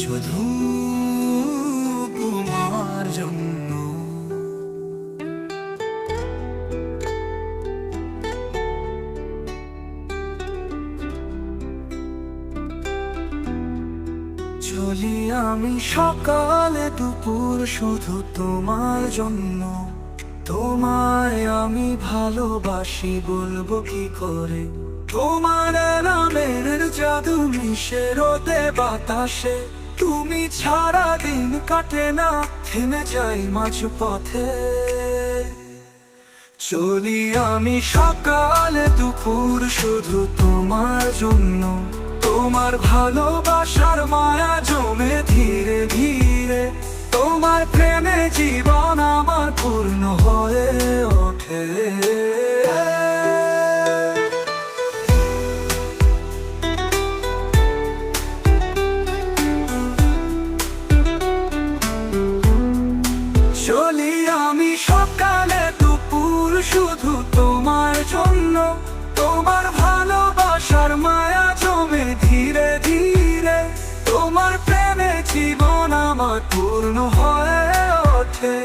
শুধু তোমার জন্য। চলি আমি সকালে দুপুর শুধু তোমার জন্য। তোমায় আমি ভালোবাসি বলবো কি করে, তোমার নামের জাদু মিশে রোদে বাতাসে। তুমি ছাড়া দিন কাটে না, থেমে যাই মাঝ পথে। চলি আমি সকালে দুপুর শুধু তোমার জন্য। তোমার ভালোবাসার মায়া জমে ধীরে ধীরে। তোমার প্রেমে জীবন আমার পূর্ণ হয়ে ওঠে। চলি আমি সকালে দুপুর শুধু তোমার জন্য। তোমার ভালোবাসার মায়া জমে ধীরে ধীরে। তোমার প্রেমে জীবন আমার পূর্ণ হয়ে ওঠে।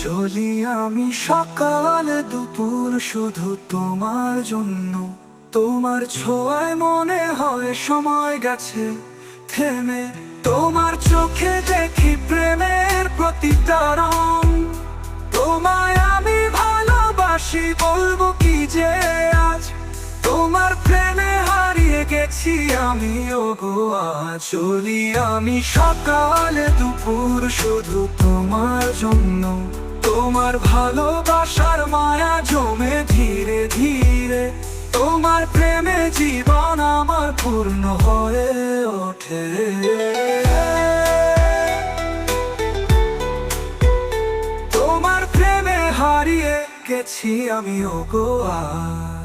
চলি আমি সকালে দুপুর শুধু তোমার জন্য। তোমার ছোঁয়ায় মনে হয় সময় গেছে থেমে। তোমার চোখে দেখি প্রেমের প্রতিটা রং। তোমায় আমি ভালোবাসি বলবো কি যে আজ। তোমার প্রেমে হারিয়ে গেছি আমি ওগো আজ। চলি আমি সকালে দুপুর শুধু তোমার জন্য। তোমার ভালোবাসার মায়া জমে ধীরে ধীরে। তোমার প্রেমে জীবন আমার পূর্ণ হয়ে ওঠে। তোমার প্রেমে হারিয়ে গেছি আমি ওগো আজ।